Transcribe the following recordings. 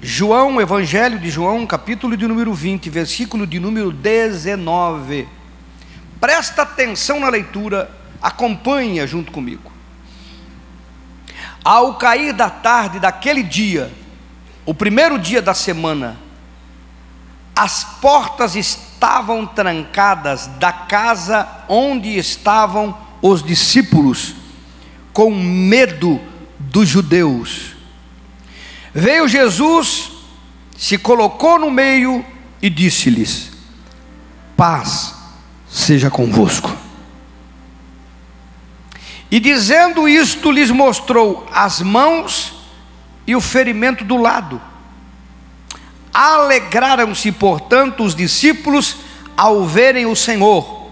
João, Evangelho de João, capítulo de número 20, versículo de número 19. Presta atenção na leitura, acompanha junto comigo. Ao cair da tarde daquele dia, o primeiro dia da semana, as portas estavam trancadas da casa onde estavam os discípulos, com medo dos judeus. Veio Jesus, se colocou no meio e disse-lhes: paz seja convosco. E dizendo isto, lhes mostrou as mãos e o ferimento do lado. Alegraram-se, portanto, os discípulos ao verem o Senhor.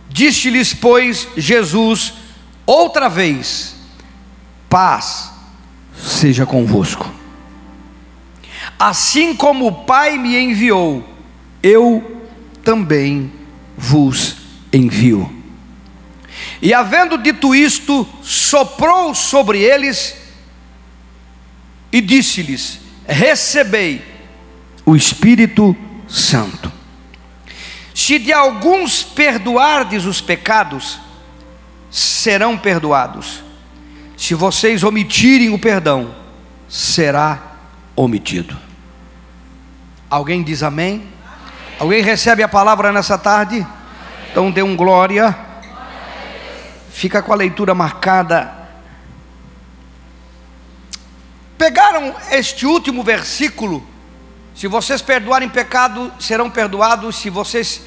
Disse-lhes, pois, Jesus outra vez: paz seja convosco. Assim como o Pai me enviou, eu também vos envio. E havendo dito isto, soprou sobre eles e disse-lhes: recebei o Espírito Santo. Se de alguns perdoardes os pecados, serão perdoados. Se vocês omitirem o perdão, será omitido. Alguém diz amém? Amém. Alguém recebe a palavra nessa tarde? Amém. Então dê um glória. Fica com a leitura marcada. Pegaram este último versículo: se vocês perdoarem pecado, serão perdoados. Se vocês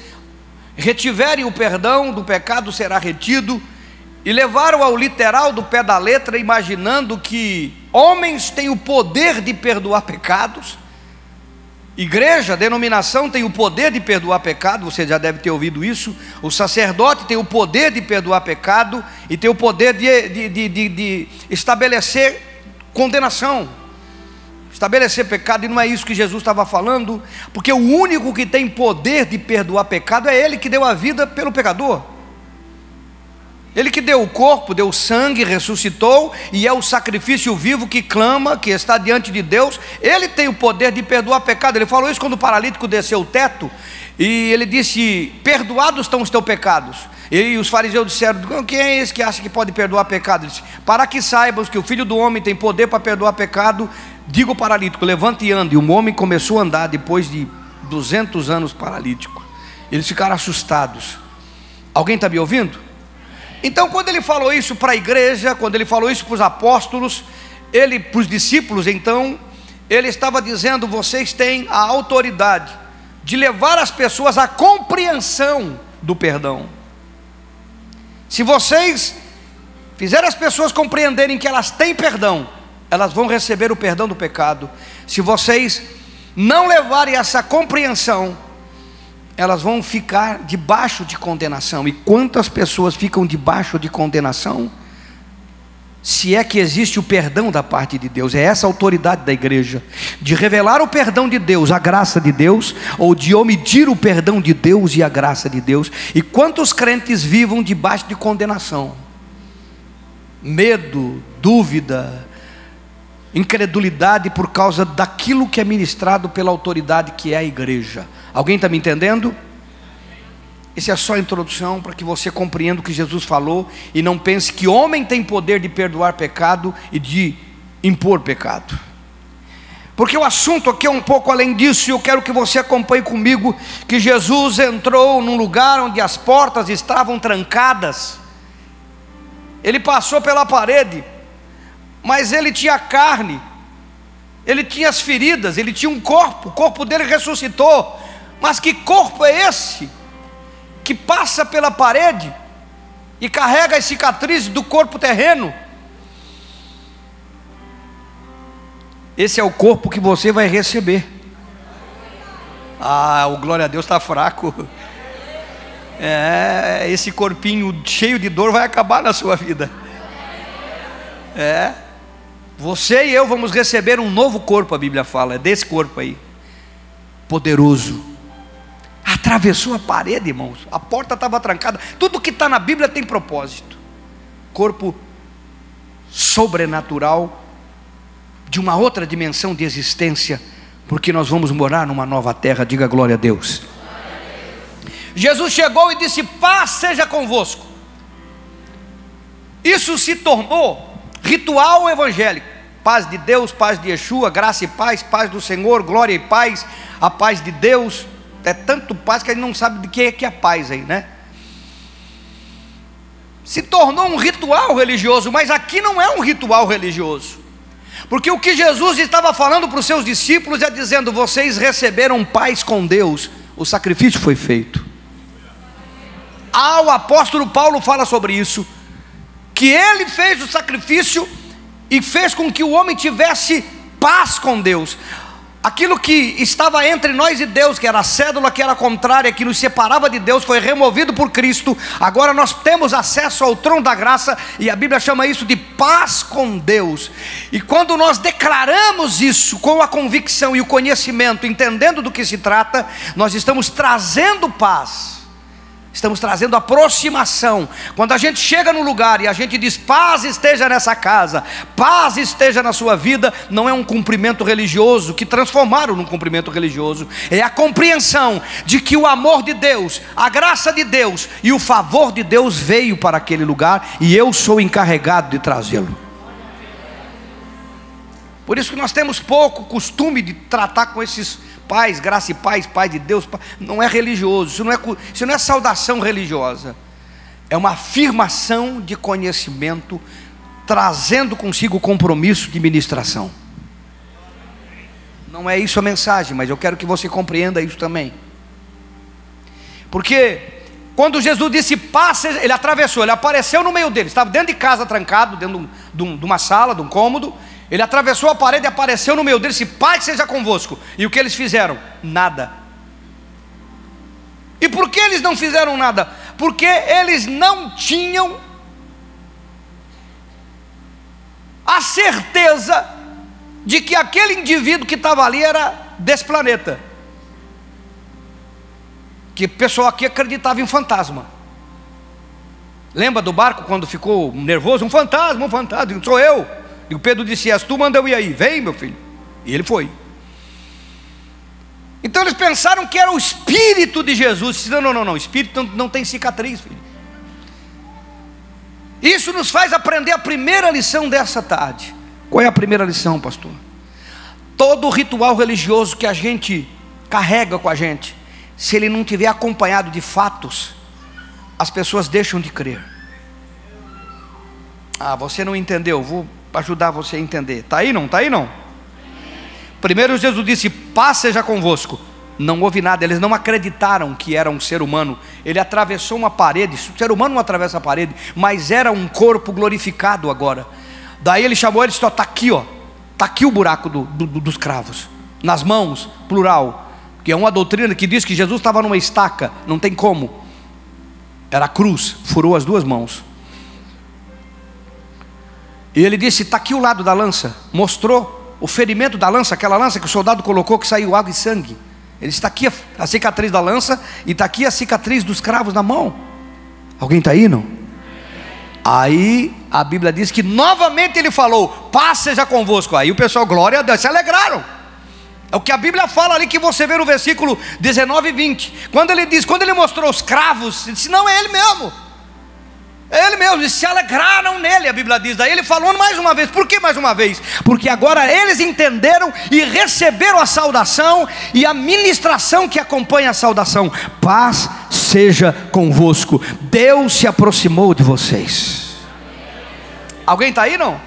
retiverem o perdão do pecado, será retido. E levaram ao literal do pé da letra, imaginando que homens têm o poder de perdoar pecados. Igreja, denominação tem o poder de perdoar pecado, você já deve ter ouvido isso. O sacerdote tem o poder de perdoar pecado e tem o poder de estabelecer condenação, estabelecer pecado. E não é isso que Jesus estava falando, porque o único que tem poder de perdoar pecado é Ele que deu a vida pelo pecador. Ele que deu o corpo, deu o sangue, ressuscitou, e é o sacrifício vivo que clama, que está diante de Deus. Ele tem o poder de perdoar pecado. Ele falou isso quando o paralítico desceu o teto, e ele disse: perdoados estão os teus pecados. E os fariseus disseram: quem é esse que acha que pode perdoar pecado? Ele disse: para que saibam que o Filho do Homem tem poder para perdoar pecado, diga o paralítico: levante e ande. E o homem começou a andar depois de 200 anos paralítico. Eles ficaram assustados. Alguém está me ouvindo? Então, quando ele falou isso para a igreja, quando ele falou isso para os apóstolos, para os discípulos, então, ele estava dizendo: vocês têm a autoridade de levar as pessoas à compreensão do perdão. Se vocês fizerem as pessoas compreenderem que elas têm perdão, elas vão receber o perdão do pecado. Se vocês não levarem essa compreensão, elas vão ficar debaixo de condenação. E quantas pessoas ficam debaixo de condenação? Se é que existe o perdão da parte de Deus. É essa a autoridade da igreja, de revelar o perdão de Deus, a graça de Deus, ou de omitir o perdão de Deus e a graça de Deus. E quantos crentes vivam debaixo de condenação, medo, dúvida, incredulidade, por causa daquilo que é ministrado pela autoridade que é a igreja. Alguém está me entendendo? Isso é só a introdução para que você compreenda o que Jesus falou e não pense que homem tem poder de perdoar pecado e de impor pecado, porque o assunto aqui é um pouco além disso. E eu quero que você acompanhe comigo que Jesus entrou num lugar onde as portas estavam trancadas. Ele passou pela parede, mas ele tinha carne, ele tinha as feridas, ele tinha um corpo, o corpo dele ressuscitou. Mas que corpo é esse que passa pela parede e carrega as cicatrizes do corpo terreno? Esse é o corpo que você vai receber. O glória a Deus está fraco. Esse corpinho cheio de dor vai acabar na sua vida. Você e eu vamos receber um novo corpo, a Bíblia fala, é desse corpo aí, poderoso. Atravessou a parede, irmãos, a porta estava trancada. Tudo que está na Bíblia tem propósito. Corpo sobrenatural de uma outra dimensão de existência, porque nós vamos morar numa nova terra. Diga glória a Deus. Jesus chegou e disse: paz seja convosco. Isso se tornou ritual evangélico. Paz de Deus, paz de Yeshua, graça e paz, paz do Senhor, glória e paz, a paz de Deus. É tanto paz que a gente não sabe de que é a paz aí, né? Se tornou um ritual religioso, mas aqui não é um ritual religioso, porque o que Jesus estava falando para os seus discípulos é dizendo: vocês receberam paz com Deus, o sacrifício foi feito. O apóstolo Paulo fala sobre isso, que ele fez o sacrifício e fez com que o homem tivesse paz com Deus. Aquilo que estava entre nós e Deus, que era a cédula que era contrária, que nos separava de Deus, foi removido por Cristo. Agora nós temos acesso ao trono da graça, e a Bíblia chama isso de paz com Deus. E quando nós declaramos isso com a convicção e o conhecimento, entendendo do que se trata, nós estamos trazendo paz, estamos trazendo aproximação. Quando a gente chega no lugar e a gente diz: paz esteja nessa casa, paz esteja na sua vida, não é um cumprimento religioso que transformaram num cumprimento religioso, é a compreensão de que o amor de Deus, a graça de Deus e o favor de Deus veio para aquele lugar, e eu sou encarregado de trazê-lo. Por isso que nós temos pouco costume de tratar com esses paz, graça e paz, paz de Deus. Não é religioso, isso não é saudação religiosa, é uma afirmação de conhecimento, trazendo consigo o compromisso de ministração. Não é isso a mensagem, mas eu quero que você compreenda isso também, porque quando Jesus disse paz, ele atravessou, ele apareceu no meio deles, estava dentro de casa trancado, dentro de uma sala, de um cômodo. Ele atravessou a parede e apareceu no meio deles e disse: paz seja convosco. E o que eles fizeram? Nada. E por que eles não fizeram nada? Porque eles não tinham a certeza de que aquele indivíduo que estava ali era desse planeta. Que o pessoal aqui acreditava em fantasma. Lembra do barco quando ficou nervoso? Um fantasma, sou eu. E o Pedro disse: és tu, manda eu ir aí. Vem, meu filho. E ele foi. Então eles pensaram que era o Espírito de Jesus. Disse: não, Espírito não tem cicatriz, filho. Isso nos faz aprender a primeira lição dessa tarde. Qual é a primeira lição, pastor? Todo ritual religioso que a gente carrega com a gente, se ele não tiver acompanhado de fatos, as pessoas deixam de crer. Você não entendeu, vou ajudar você a entender. Está aí não? Primeiro Jesus disse: paz seja convosco. Não houve nada, eles não acreditaram que era um ser humano. Ele atravessou uma parede. O ser humano não atravessa a parede, mas era um corpo glorificado agora. Daí ele chamou, ele disse: está aqui, está aqui o buraco dos cravos, nas mãos, plural, que é uma doutrina que diz que Jesus estava numa estaca. Não tem como, era a cruz, furou as duas mãos. E ele disse: está aqui o lado da lança. Mostrou o ferimento da lança, aquela lança que o soldado colocou, que saiu água e sangue. Ele disse: está aqui a cicatriz da lança, e está aqui a cicatriz dos cravos na mão. Alguém está aí, não? Aí a Bíblia diz que novamente ele falou: paz seja convosco. Aí o pessoal, glória a Deus, se alegraram. É o que a Bíblia fala ali, que você vê no versículo 19 e 20. Quando ele mostrou os cravos, ele disse: não, é ele mesmo. Ele mesmo, eles se alegraram nele, a Bíblia diz. Daí ele falou mais uma vez. Por que mais uma vez? Porque agora eles entenderam e receberam a saudação e a ministração que acompanha a saudação: paz seja convosco. Deus se aproximou de vocês. Alguém está aí, não?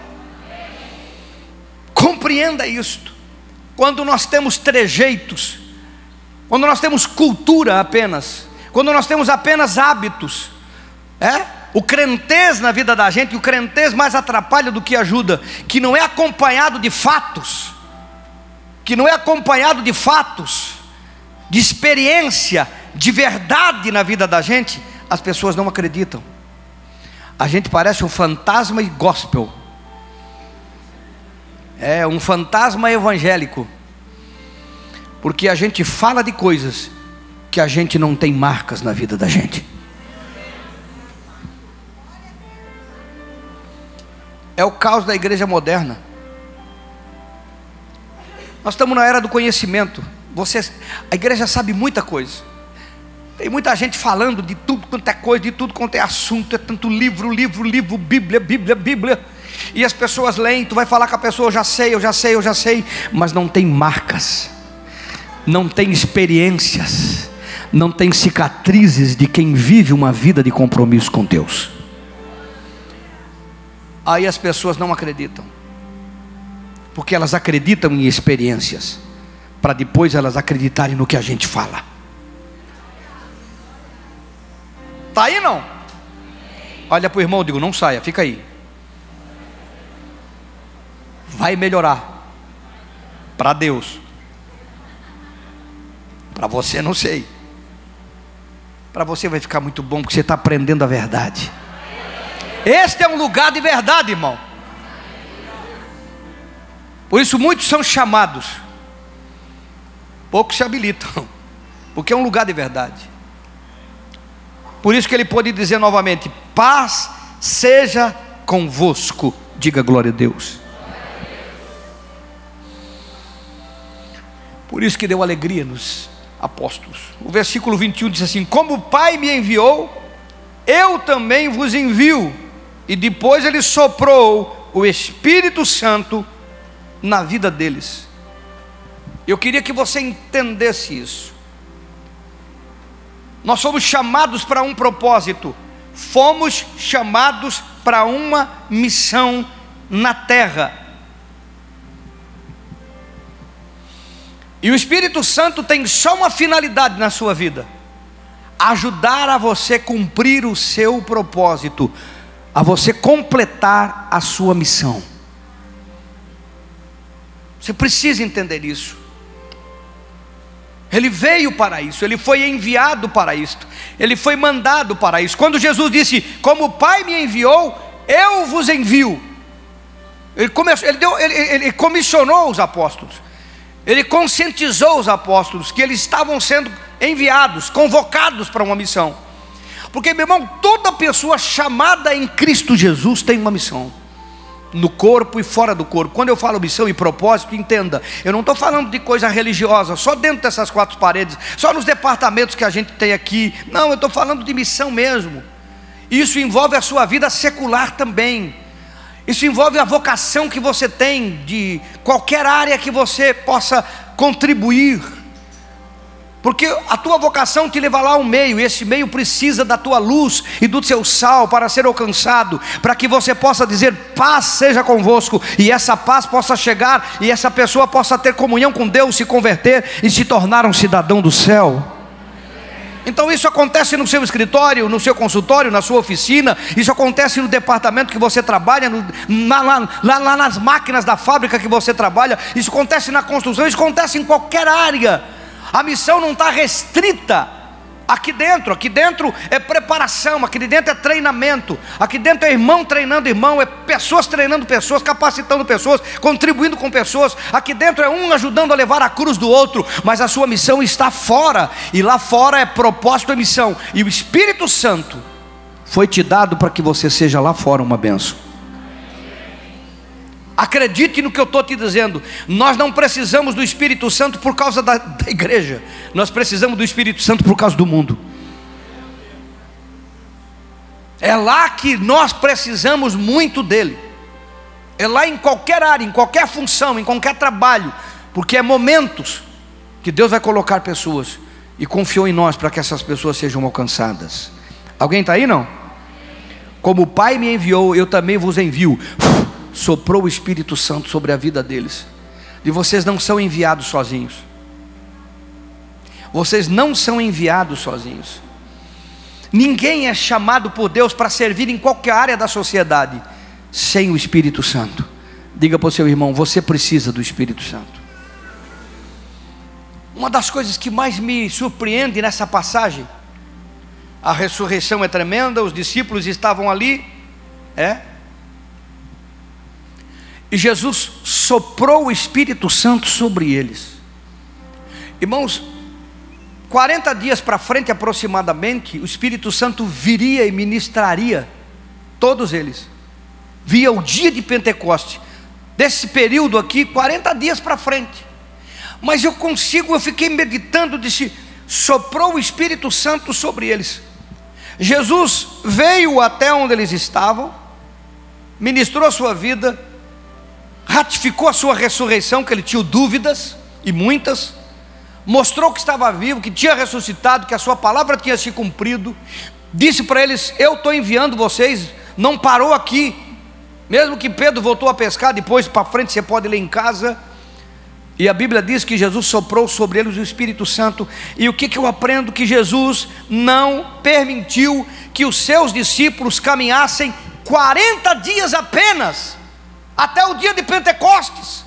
Compreenda isto. Quando nós temos trejeitos, quando nós temos cultura apenas, quando nós temos apenas hábitos, o crentez na vida da gente, o crentez mais atrapalha do que ajuda, que não é acompanhado de fatos, de experiência, de verdade na vida da gente, as pessoas não acreditam. A gente parece um fantasma e gospel, um fantasma evangélico, porque a gente fala de coisas que a gente não tem marcas na vida da gente. É o caos da igreja moderna. Nós estamos na era do conhecimento. A igreja sabe muita coisa. Tem muita gente falando de tudo quanto é coisa, de tudo quanto é assunto. É tanto livro, Bíblia. E as pessoas leem, tu vai falar com a pessoa, eu já sei. Mas não tem marcas, não tem experiências, não tem cicatrizes de quem vive uma vida de compromisso com Deus. Aí as pessoas não acreditam, porque elas acreditam em experiências, para depois elas acreditarem no que a gente fala. Está aí não? Olha para o irmão e digo, não saia, fica aí. Vai melhorar. Para Deus. Para você não sei. Para você vai ficar muito bom, porque você está aprendendo a verdade. Este é um lugar de verdade, irmão. Por isso muitos são chamados, poucos se habilitam, porque é um lugar de verdade. Por isso que ele pode dizer novamente: paz seja convosco. Diga glória a Deus. Por isso que deu alegria nos apóstolos. O versículo 21 diz assim: como o Pai me enviou, eu também vos envio. E depois ele soprou o Espírito Santo na vida deles. Eu queria que você entendesse isso. Nós fomos chamados para um propósito, fomos chamados para uma missão na terra. E o Espírito Santo tem só uma finalidade na sua vida: ajudar a você cumprir o seu propósito, a você completar a sua missão. Você precisa entender isso. Ele veio para isso, ele foi enviado para isto, ele foi mandado para isso. Quando Jesus disse: como o Pai me enviou, eu vos envio. Ele comissionou os apóstolos, ele conscientizou os apóstolos que eles estavam sendo enviados, convocados para uma missão. Porque, meu irmão, toda pessoa chamada em Cristo Jesus tem uma missão, no corpo e fora do corpo. Quando eu falo missão e propósito, entenda, eu não estou falando de coisa religiosa, só dentro dessas quatro paredes, só nos departamentos que a gente tem aqui. Não, eu estou falando de missão mesmo. Isso envolve a sua vida secular também. Isso envolve a vocação que você tem, de qualquer área que você possa contribuir. Porque a tua vocação te levará ao meio, e esse meio precisa da tua luz e do seu sal para ser alcançado, para que você possa dizer: paz seja convosco, e essa paz possa chegar, e essa pessoa possa ter comunhão com Deus, se converter e se tornar um cidadão do céu. Então isso acontece no seu escritório, no seu consultório, na sua oficina. Isso acontece no departamento que você trabalha, lá nas máquinas da fábrica que você trabalha. Isso acontece na construção, isso acontece em qualquer área. A missão não está restrita aqui dentro. Aqui dentro é preparação, aqui dentro é treinamento, aqui dentro é irmão treinando irmão, é pessoas treinando pessoas, capacitando pessoas, contribuindo com pessoas. Aqui dentro é um ajudando a levar a cruz do outro. Mas a sua missão está fora, e lá fora é propósito e missão. E o Espírito Santo foi te dado para que você seja lá fora uma bênção. Acredite no que eu estou te dizendo. Nós não precisamos do Espírito Santo por causa da igreja. Nós precisamos do Espírito Santo por causa do mundo. É lá que nós precisamos muito dele. É lá em qualquer área, em qualquer função, em qualquer trabalho. Porque é momentos que Deus vai colocar pessoas, e confiou em nós para que essas pessoas sejam alcançadas. Alguém está aí não? Como o Pai me enviou, eu também vos envio. Soprou o Espírito Santo sobre a vida deles. E vocês não são enviados sozinhos. Vocês não são enviados sozinhos. Ninguém é chamado por Deus para servir em qualquer área da sociedade sem o Espírito Santo. Diga para o seu irmão: você precisa do Espírito Santo. Uma das coisas que mais me surpreende nessa passagem, a ressurreição é tremenda, os discípulos estavam ali, e Jesus soprou o Espírito Santo sobre eles. Irmãos, 40 dias para frente aproximadamente, o Espírito Santo viria e ministraria todos eles. Via o dia de Pentecoste. Desse período aqui, 40 dias para frente, Mas eu fiquei meditando, disse, soprou o Espírito Santo sobre eles. Jesus veio até onde eles estavam, ministrou a sua vida, ratificou a sua ressurreição, que ele tinha dúvidas, e muitas, mostrou que estava vivo, que tinha ressuscitado, que a sua palavra tinha se cumprido, disse para eles, eu estou enviando vocês, não parou aqui, mesmo que Pedro voltou a pescar, depois para frente você pode ler em casa, e a Bíblia diz que Jesus soprou sobre eles o Espírito Santo. E o que eu aprendo? Que Jesus não permitiu que os seus discípulos caminhassem 40 dias apenas, até o dia de Pentecostes,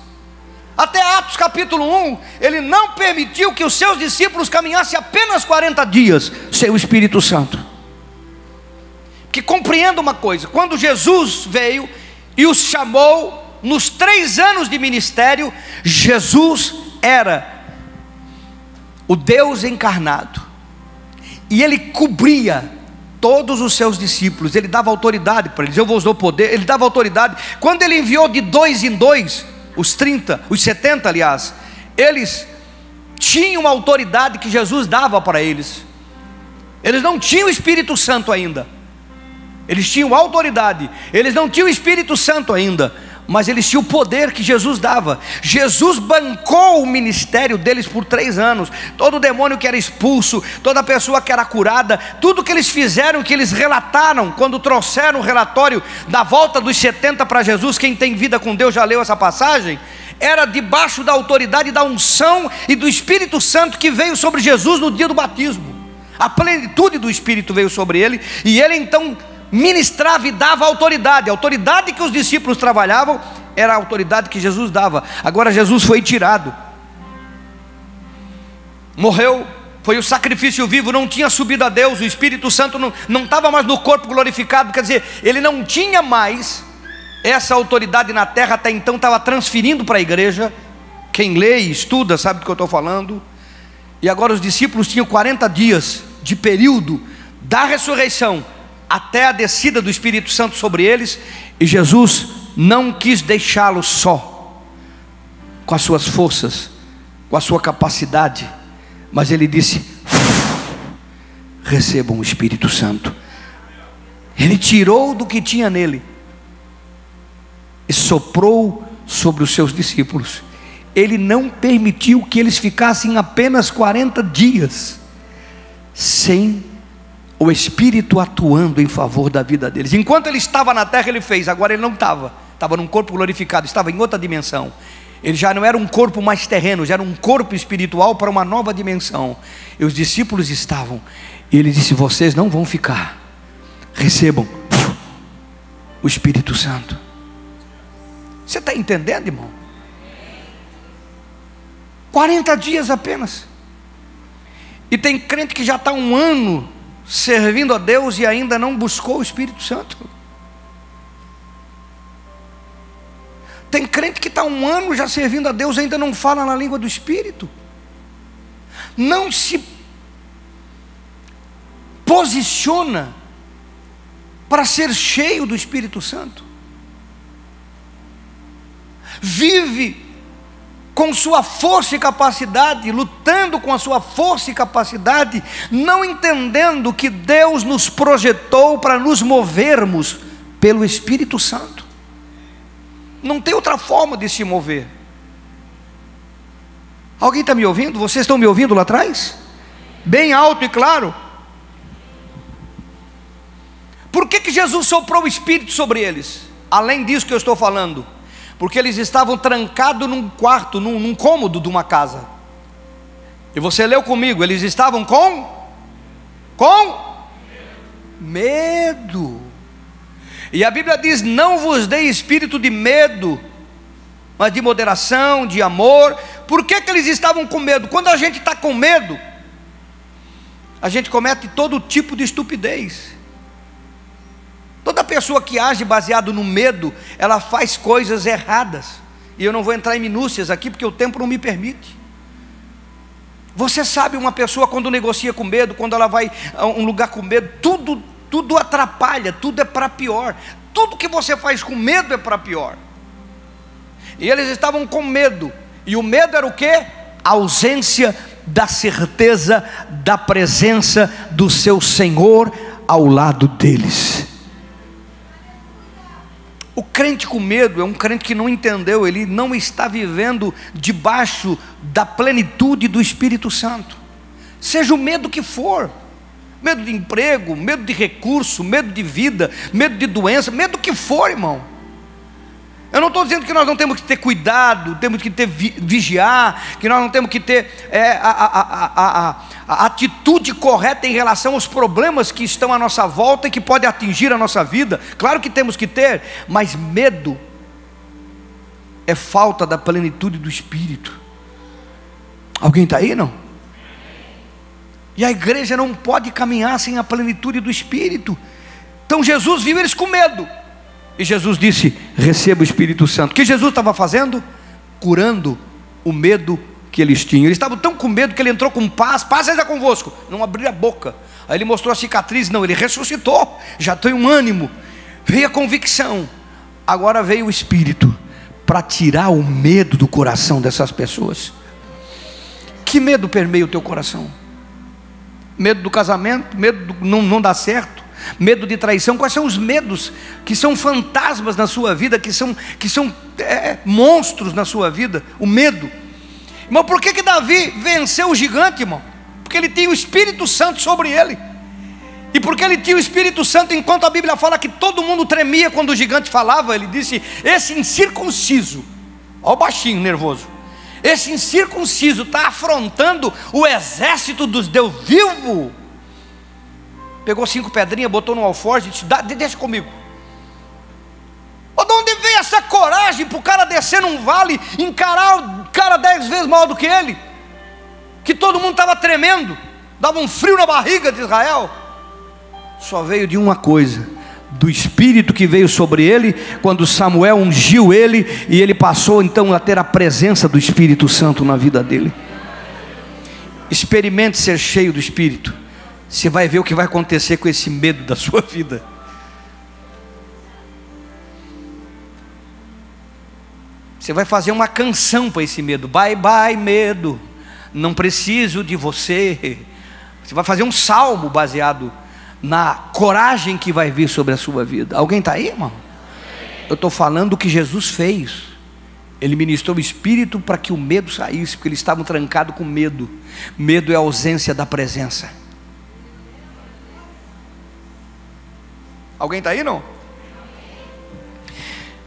até Atos capítulo 1, ele não permitiu que os seus discípulos caminhassem apenas 40 dias sem o Espírito Santo. Que compreenda uma coisa, quando Jesus veio e os chamou, nos 3 anos de ministério, Jesus era o Deus encarnado, e ele cobria todos os seus discípulos, ele dava autoridade para eles, eu vos dou poder, ele dava autoridade. Quando ele enviou de 2 em 2, os 70 aliás, eles tinham a autoridade que Jesus dava para eles, eles não tinham o Espírito Santo ainda, eles tinham autoridade, eles não tinham o Espírito Santo ainda, mas eles tinham o poder que Jesus dava. Jesus bancou o ministério deles por 3 anos, todo demônio que era expulso, toda pessoa que era curada, tudo que eles fizeram, que eles relataram, quando trouxeram o relatório da volta dos 70 para Jesus, quem tem vida com Deus já leu essa passagem, era debaixo da autoridade, da unção e do Espírito Santo que veio sobre Jesus no dia do batismo. A plenitude do Espírito veio sobre ele, e ele então ministrava e dava autoridade. A autoridade que os discípulos trabalhavam era a autoridade que Jesus dava. Agora Jesus foi tirado, morreu, foi o sacrifício vivo, não tinha subido a Deus, o Espírito Santo não estava mais no corpo glorificado, quer dizer, ele não tinha mais essa autoridade na terra, até então estava transferindo para a igreja. Quem lê e estuda sabe do que eu estou falando. E agora os discípulos tinham 40 dias de período da ressurreição até a descida do Espírito Santo sobre eles, e Jesus não quis deixá-los só, com as suas forças, com a sua capacidade, mas ele disse, recebam o Espírito Santo. Ele tirou do que tinha nele e soprou sobre os seus discípulos. Ele não permitiu que eles ficassem apenas 40 dias sem o Espírito atuando em favor da vida deles. Enquanto ele estava na terra, ele fez. Agora ele não estava num corpo glorificado, estava em outra dimensão. Ele já não era um corpo mais terreno, já era um corpo espiritual para uma nova dimensão. E os discípulos estavam, e ele disse, vocês não vão ficar, recebam o Espírito Santo. Você está entendendo, irmão? 40 dias apenas. E tem crente que já está 1 ano servindo a Deus e ainda não buscou o Espírito Santo. Tem crente que está 1 ano já servindo a Deus e ainda não fala na língua do Espírito, não se posiciona para ser cheio do Espírito Santo, vive com sua força e capacidade, lutando com a sua força e capacidade, não entendendo que Deus nos projetou para nos movermos pelo Espírito Santo. Não tem outra forma de se mover. Alguém está me ouvindo? Vocês estão me ouvindo lá atrás? Bem alto e claro. Por que Jesus soprou o Espírito sobre eles? Além disso que eu estou falando, porque eles estavam trancados num quarto, num cômodo de uma casa. E você leu comigo, eles estavam com medo. E a Bíblia diz, não vos dei espírito de medo, mas de moderação, de amor. Por que eles estavam com medo? Quando a gente está com medo, a gente comete todo tipo de estupidez. Toda pessoa que age baseado no medo, ela faz coisas erradas. E eu não vou entrar em minúcias aqui, porque o tempo não me permite. Você sabe, uma pessoa quando negocia com medo, quando ela vai a um lugar com medo, tudo atrapalha, tudo é para pior. Tudo que você faz com medo é para pior. E eles estavam com medo. E o medo era o quê? a ausência da certeza da presença do seu Senhor ao lado deles. O crente com medo é um crente que não entendeu, ele não está vivendo debaixo da plenitude do Espírito Santo. Seja o medo que for, medo de emprego, medo de recurso, medo de vida, medo de doença, medo do que for, irmão. Eu não estou dizendo que nós não temos que ter cuidado, temos que ter vigiar, que nós não temos que ter a atitude correta em relação aos problemas que estão à nossa volta e que podem atingir a nossa vida. Claro que temos que ter, mas medo é falta da plenitude do Espírito. Alguém está aí, não? E a igreja não pode caminhar sem a plenitude do Espírito. Então Jesus viu eles com medo, e Jesus disse: receba o Espírito Santo. O que Jesus estava fazendo? Curando o medo que eles tinham. Eles estavam tão com medo que ele entrou com paz seja convosco, não abria a boca. Aí ele mostrou a cicatriz, não, ele ressuscitou, já tem um ânimo, veio a convicção, agora veio o Espírito para tirar o medo do coração dessas pessoas. Que medo permeia o teu coração? Medo do casamento, medo do não dar certo, medo de traição. Quais são os medos que são fantasmas na sua vida, que são monstros na sua vida? O medo. Irmão, por que Davi venceu o gigante, irmão? Porque ele tinha o Espírito Santo sobre ele. E porque ele tinha o Espírito Santo, enquanto a Bíblia fala que todo mundo tremia quando o gigante falava, ele disse: esse incircunciso, olha o baixinho nervoso, esse incircunciso está afrontando o exército dos Deus vivo. Pegou 5 pedrinhas, botou no alforje e disse: deixa comigo. De onde veio essa coragem para o cara descer num vale, encarar o cara 10 vezes maior do que ele, que todo mundo estava tremendo, dava um frio na barriga de Israel? Só veio de uma coisa: do Espírito que veio sobre ele, quando Samuel ungiu ele, e ele passou então a ter a presença do Espírito Santo na vida dele. Experimente ser cheio do Espírito, você vai ver o que vai acontecer com esse medo da sua vida. Você vai fazer uma canção para esse medo: bye bye medo, não preciso de você. Você vai fazer um salmo baseado na coragem que vai vir sobre a sua vida. Alguém está aí, irmão? Eu estou falando o que Jesus fez. Ele ministrou o Espírito para que o medo saísse, porque eles estavam trancados com medo. Medo é a ausência da presença. Alguém está aí, não?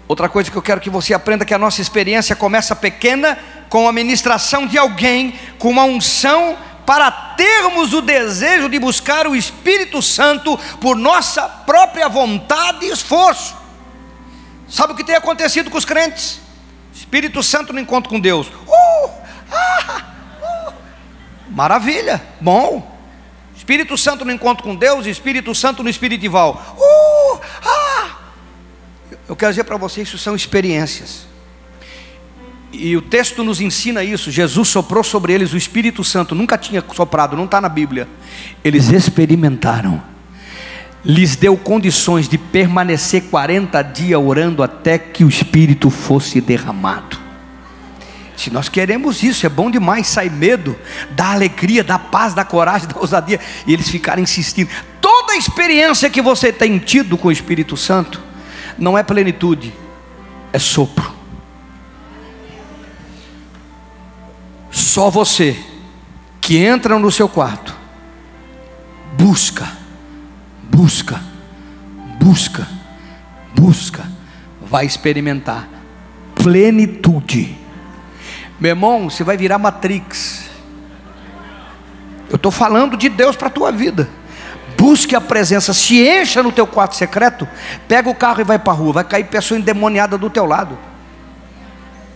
Outra coisa que eu quero que você aprenda, que a nossa experiência começa pequena, com a ministração de alguém, com uma unção, para termos o desejo de buscar o Espírito Santo por nossa própria vontade e esforço. Sabe o que tem acontecido com os crentes? Espírito Santo no encontro com Deus. Maravilha, bom. Espírito Santo no encontro com Deus, Espírito Santo no espiritual. Eu quero dizer para vocês, isso são experiências. E o texto nos ensina isso. Jesus soprou sobre eles o Espírito Santo. Nunca tinha soprado, não está na Bíblia. Eles experimentaram. Lhes deu condições de permanecer 40 dias orando até que o Espírito fosse derramado. Se nós queremos isso, é bom demais. Sai medo, dá alegria, dá paz, dá coragem, dá ousadia. E eles ficaram insistindo. Toda a experiência que você tem tido com o Espírito Santo não é plenitude, é sopro. Só você que entra no seu quarto, busca, vai experimentar plenitude. Meu irmão, você vai virar Matrix. Eu estou falando de Deus para a tua vida. Busque a presença, se encha no teu quarto secreto, pega o carro e vai para a rua, vai cair pessoa endemoniada do teu lado.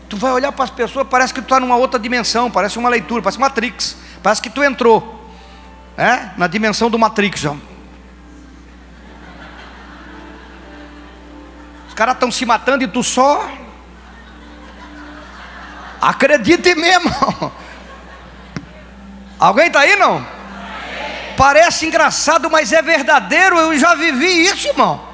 Tu vai olhar para as pessoas, parece que tu está numa outra dimensão, parece uma leitura, parece Matrix, parece que tu entrou na dimensão do Matrix. Os caras estão se matando e tu só acredita em mim, irmão. Alguém está aí, não? Parece engraçado, mas é verdadeiro. Eu já vivi isso, irmão.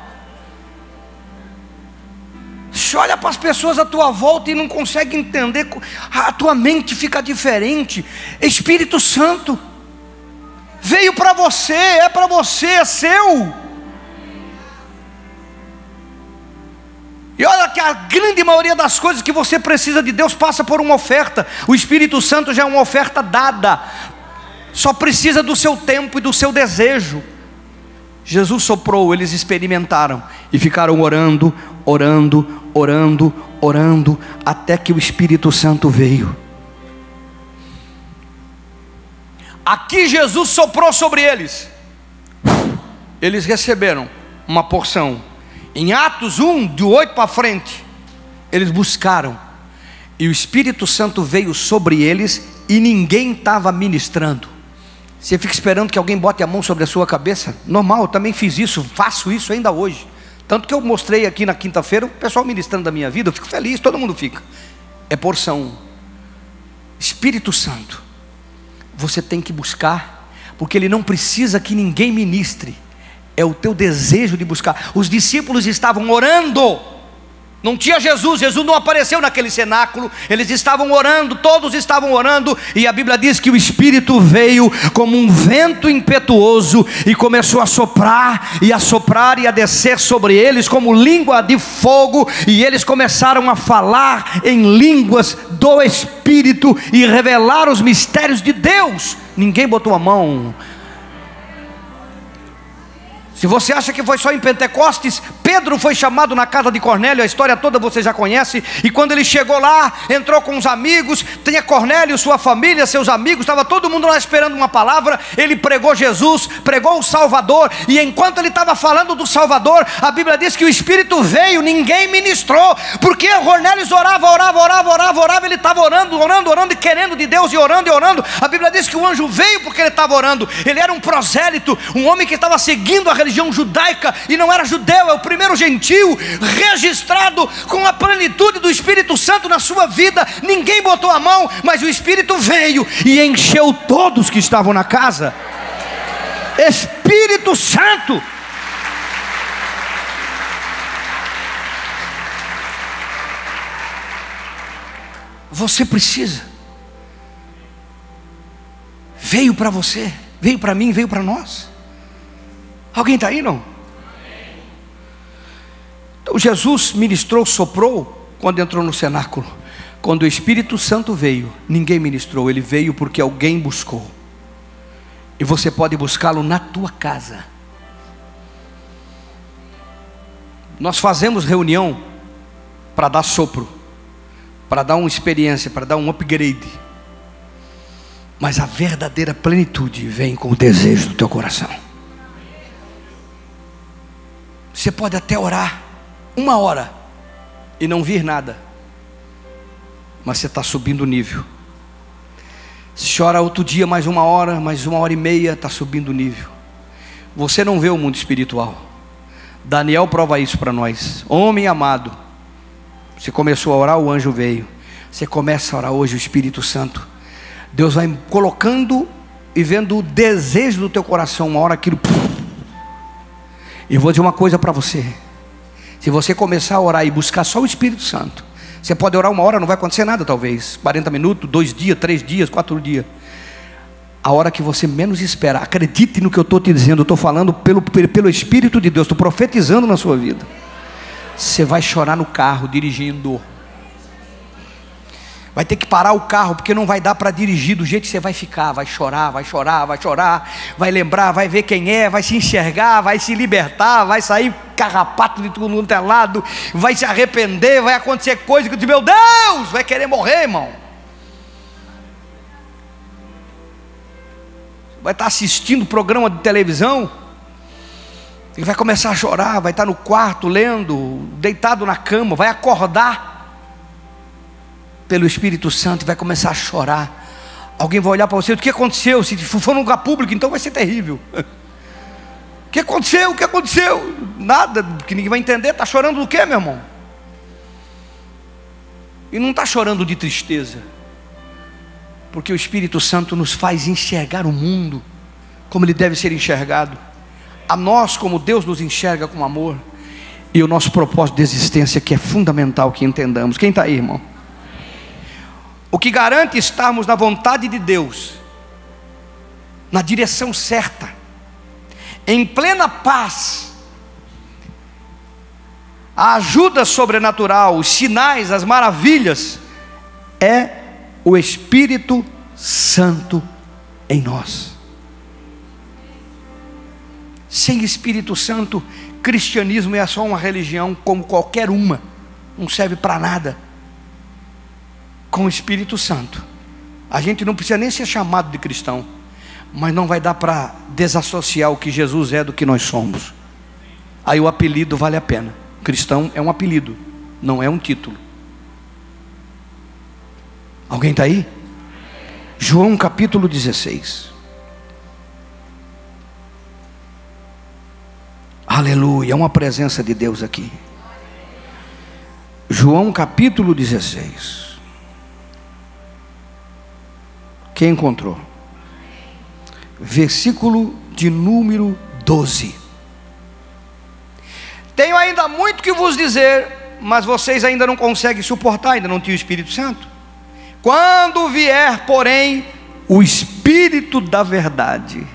Você olha para as pessoas à tua volta e não consegue entender, a tua mente fica diferente. Espírito Santo veio para você, é seu. E olha que a grande maioria das coisas que você precisa de Deus passa por uma oferta. O Espírito Santo já é uma oferta dada, só precisa do seu tempo e do seu desejo. Jesus soprou, eles experimentaram e ficaram orando, até que o Espírito Santo veio. Aqui Jesus soprou sobre eles, eles receberam uma porção. Em Atos 1, de 8 para frente, eles buscaram, e o Espírito Santo veio sobre eles, e ninguém estava ministrando. Você fica esperando que alguém bote a mão sobre a sua cabeça? Normal, eu também fiz isso, faço isso ainda hoje. Tanto que eu mostrei aqui na quinta-feira o pessoal ministrando da minha vida, eu fico feliz, todo mundo fica. É porção. Espírito Santo, você tem que buscar, porque Ele não precisa que ninguém ministre, é o teu desejo de buscar. Os discípulos estavam orando, não tinha Jesus, Jesus não apareceu naquele cenáculo, eles estavam orando, todos estavam orando, e a Bíblia diz que o Espírito veio como um vento impetuoso, e começou a soprar, e a descer sobre eles, como língua de fogo, e eles começaram a falar em línguas do Espírito, e revelar os mistérios de Deus. Ninguém botou a mão. Se você acha que foi só em Pentecostes, Pedro foi chamado na casa de Cornélio, a história toda você já conhece, e quando ele chegou lá, entrou com os amigos, tinha Cornélio, sua família, seus amigos, estava todo mundo lá esperando uma palavra. Ele pregou Jesus, pregou o Salvador, e enquanto ele estava falando do Salvador, a Bíblia diz que o Espírito veio, ninguém ministrou, porque Cornélio orava, ele estava orando e querendo de Deus, e orando, a Bíblia diz que o anjo veio porque ele estava orando. Ele era um prosélito, um homem que estava seguindo a religião judaica, e não era judeu, é o primeiro gentil registrado com a plenitude do Espírito Santo na sua vida. Ninguém botou a mão, mas o Espírito veio e encheu todos que estavam na casa. Espírito Santo. Você precisa. Veio para você, veio para mim, veio para nós. Alguém está aí, não? Então Jesus ministrou, soprou quando entrou no cenáculo. Quando o Espírito Santo veio, ninguém ministrou, ele veio porque alguém buscou. E você pode buscá-lo na tua casa. Nós fazemos reunião para dar sopro, para dar uma experiência, para dar um upgrade. Mas a verdadeira plenitude vem com o desejo do teu coração. Você pode até orar 1 hora e não vir nada, mas você está subindo o nível. Se ora outro dia mais 1 hora, mais 1h30, está subindo o nível. Você não vê o mundo espiritual. Daniel prova isso para nós. Homem amado, você começou a orar, o anjo veio. Você começa a orar hoje, o Espírito Santo, Deus vai colocando e vendo o desejo do teu coração. Uma hora aquilo. E eu vou dizer uma coisa para você: se você começar a orar e buscar só o Espírito Santo, você pode orar 1 hora, não vai acontecer nada talvez, 40 minutos, 2 dias, 3 dias, 4 dias. A hora que você menos espera, acredite no que eu estou te dizendo, eu estou falando pelo Espírito de Deus, estou profetizando na sua vida. Você vai chorar no carro, dirigindo. Vai ter que parar o carro, porque não vai dar para dirigir do jeito que você vai ficar. Vai chorar, vai lembrar, vai ver quem é, vai se enxergar, vai se libertar, vai sair carrapato de tudo no lado, vai se arrepender, vai acontecer coisa que, meu Deus, vai querer morrer, irmão. Vai estar assistindo programa de televisão e vai começar a chorar, vai estar no quarto lendo, deitado na cama, vai acordar pelo Espírito Santo e vai começar a chorar. Alguém vai olhar para você: o que aconteceu? Se for num lugar público, então vai ser terrível. O que aconteceu? O que aconteceu? Nada, que ninguém vai entender. Está chorando do quê, meu irmão? E não está chorando de tristeza, porque o Espírito Santo nos faz enxergar o mundo como ele deve ser enxergado. A nós, como Deus nos enxerga com amor. e o nosso propósito de existência, que é fundamental que entendamos. Quem está aí, irmão? O que garante estarmos na vontade de Deus, na direção certa, em plena paz, a ajuda sobrenatural, os sinais, as maravilhas, é o Espírito Santo em nós. Sem Espírito Santo, cristianismo é só uma religião como qualquer uma, não serve para nada. Com o Espírito Santo, a gente não precisa nem ser chamado de cristão, mas não vai dar para desassociar o que Jesus é do que nós somos. Aí o apelido vale a pena. Cristão é um apelido, não é um título. Alguém está aí? João capítulo 16. Aleluia, é uma presença de Deus aqui. João capítulo 16. Quem encontrou? Versículo de número 12. Tenho ainda muito que vos dizer, mas vocês ainda não conseguem suportar, ainda não tinham o Espírito Santo. Quando vier, porém, o Espírito da verdade,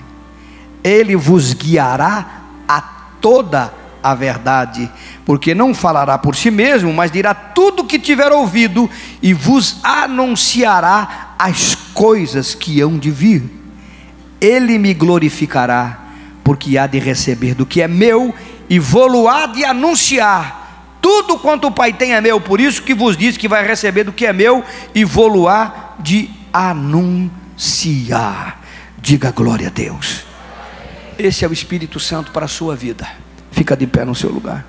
ele vos guiará a toda a verdade, porque não falará por si mesmo, mas dirá tudo o que tiver ouvido, e vos anunciará as coisas que hão de vir. Ele me glorificará, porque há de receber do que é meu, e vou-lo há de anunciar. Tudo quanto o Pai tem é meu, por isso que vos diz que vai receber do que é meu, e vou-lo há de anunciar. Diga glória a Deus. Esse é o Espírito Santo para a sua vida. Fica de pé no seu lugar.